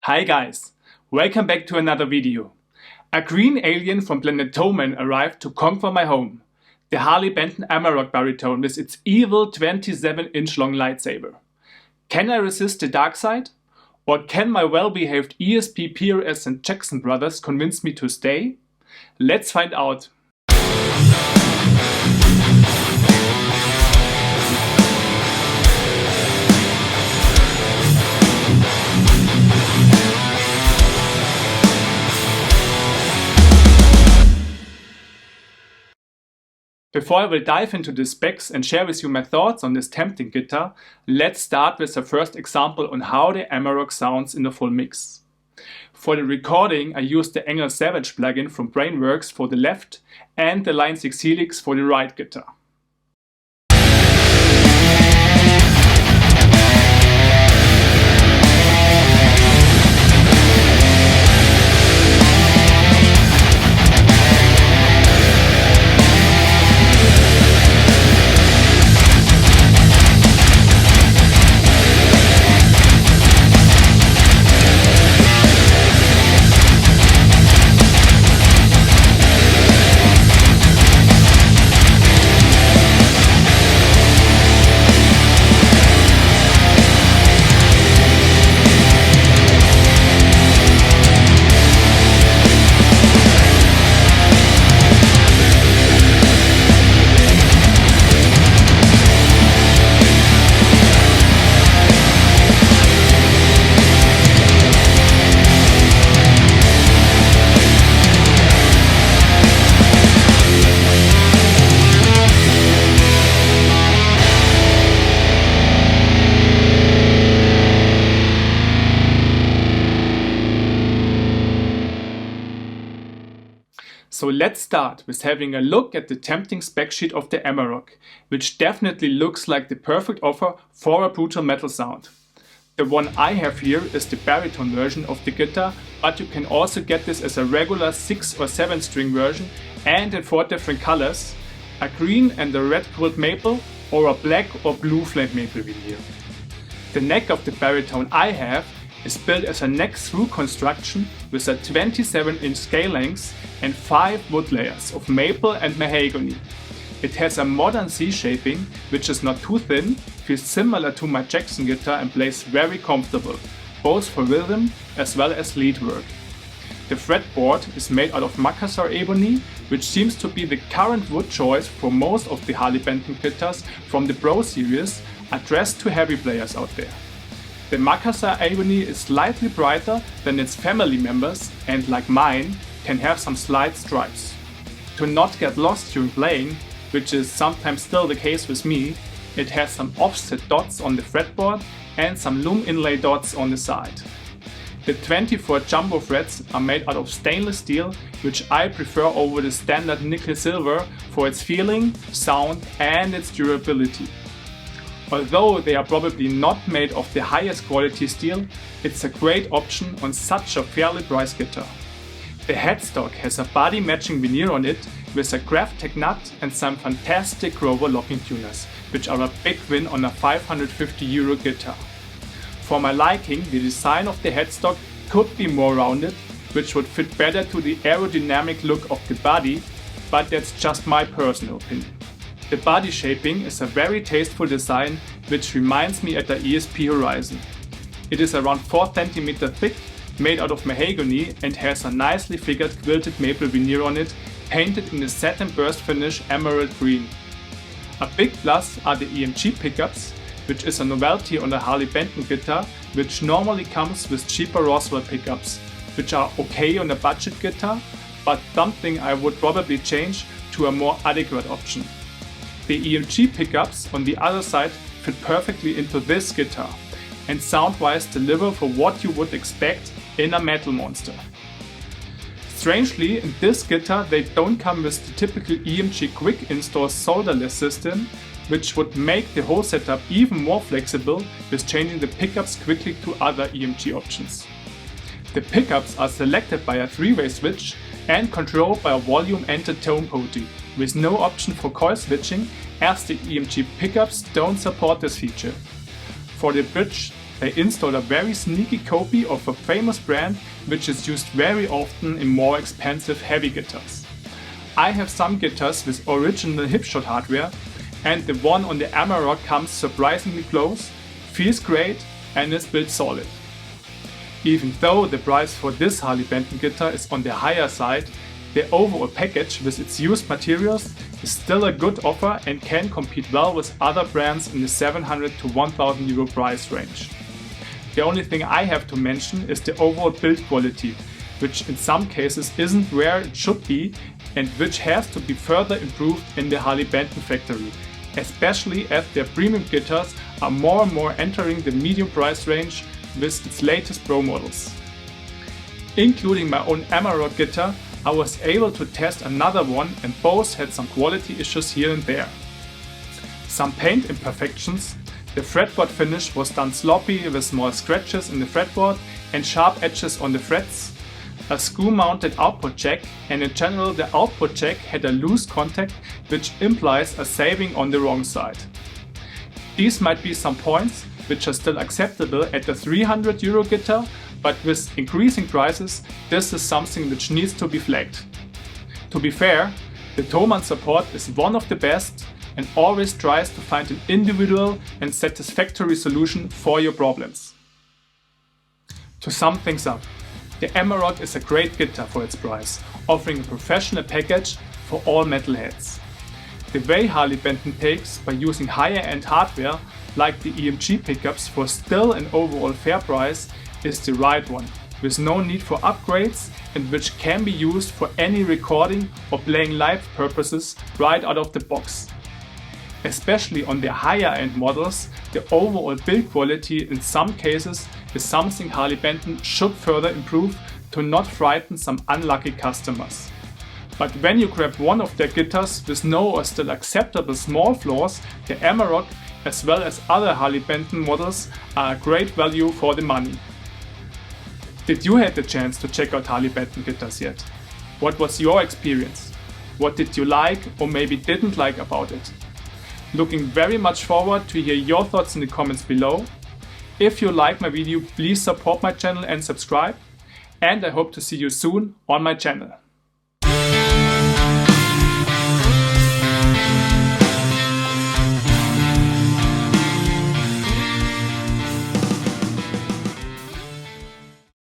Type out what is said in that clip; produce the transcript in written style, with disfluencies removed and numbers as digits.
Hi guys, welcome back to another video. A green alien from planet Thomann arrived to conquer my home, the Harley Benton Amarok Baritone with its evil 27-inch long lightsaber. Can I resist the dark side? Or can my well-behaved ESP, PRS and Jackson brothers convince me to stay? Let's find out. Before I will dive into the specs and share with you my thoughts on this tempting guitar, let's start with the first example on how the Amarok sounds in the full mix. For the recording I used the Engl Savage plugin from Brainworks for the left and the Line6 Helix for the right guitar. So let's start with having a look at the tempting spec sheet of the Amarok, which definitely looks like the perfect offer for a brutal metal sound. The one I have here is the baritone version of the guitar, but you can also get this as a regular 6 or 7 string version and in 4 different colors, a green and a red quilted maple or a black or blue flame maple veneer. The neck of the baritone I have is built as a neck-through construction with a 27-inch scale length and 5 wood layers of maple and mahogany. It has a modern C shaping, which is not too thin, feels similar to my Jackson guitar and plays very comfortable, both for rhythm as well as lead work. The fretboard is made out of Macassar ebony, which seems to be the current wood choice for most of the Harley Benton guitars from the Pro series, addressed to heavy players out there. The Macassar ebony is slightly brighter than its family members and, like mine, can have some slight stripes. To not get lost during playing, which is sometimes still the case with me, it has some offset dots on the fretboard and some loom inlay dots on the side. The 24 jumbo frets are made out of stainless steel, which I prefer over the standard nickel silver for its feeling, sound and its durability. Although they are probably not made of the highest quality steel, it's a great option on such a fairly priced guitar. The headstock has a body matching veneer on it with a Graphtec nut and some fantastic Grover locking tuners, which are a big win on a €550 guitar. For my liking, the design of the headstock could be more rounded, which would fit better to the aerodynamic look of the body, but that's just my personal opinion. The body shaping is a very tasteful design, which reminds me at the ESP Horizon. It is around 4 cm thick, made out of mahogany and has a nicely figured quilted maple veneer on it, painted in the satin burst finish emerald green. A big plus are the EMG pickups, which is a novelty on the Harley Benton guitar, which normally comes with cheaper Roswell pickups, which are okay on a budget guitar, but something I would probably change to a more adequate option. The EMG pickups on the other side fit perfectly into this guitar and sound-wise deliver for what you would expect in a metal monster. Strangely, in this guitar they don't come with the typical EMG quick install solderless system, which would make the whole setup even more flexible with changing the pickups quickly to other EMG options. The pickups are selected by a 3-way switch and controlled by a volume entered tone poti, with no option for coil switching, as the EMG pickups don't support this feature. For the bridge, they installed a very sneaky copy of a famous brand which is used very often in more expensive heavy guitars. I have some guitars with original hipshot hardware, and the one on the Amarok comes surprisingly close, feels great and is built solid. Even though the price for this Harley Benton guitar is on the higher side, the overall package with its used materials is still a good offer and can compete well with other brands in the 700 to 1000 euro price range. The only thing I have to mention is the overall build quality, which in some cases isn't where it should be and which has to be further improved in the Harley Benton factory, especially as their premium guitars are more and more entering the medium price range with its latest Pro models. Including my own Amarok guitar, I was able to test another one and both had some quality issues here and there. Some paint imperfections, the fretboard finish was done sloppy with small scratches in the fretboard and sharp edges on the frets, a screw-mounted output jack, and in general the output jack had a loose contact which implies a saving on the wrong side. These might be some points which are still acceptable at the 300 euro guitar, but with increasing prices this is something which needs to be flagged. To be fair, the Thomann support is one of the best and always tries to find an individual and satisfactory solution for your problems. To sum things up, the Amarok is a great guitar for its price, offering a professional package for all metalheads. The way Harley Benton takes by using higher end hardware like the EMG pickups for still an overall fair price is the right one, with no need for upgrades and which can be used for any recording or playing live purposes right out of the box. Especially on the higher end models, the overall build quality in some cases is something Harley Benton should further improve to not frighten some unlucky customers. But when you grab one of their guitars with no or still acceptable small flaws, the Amarok as well as other Harley Benton models are a great value for the money. Did you have the chance to check out Harley Benton guitars yet? What was your experience? What did you like or maybe didn't like about it? Looking very much forward to hear your thoughts in the comments below. If you like my video, please support my channel and subscribe. And I hope to see you soon on my channel.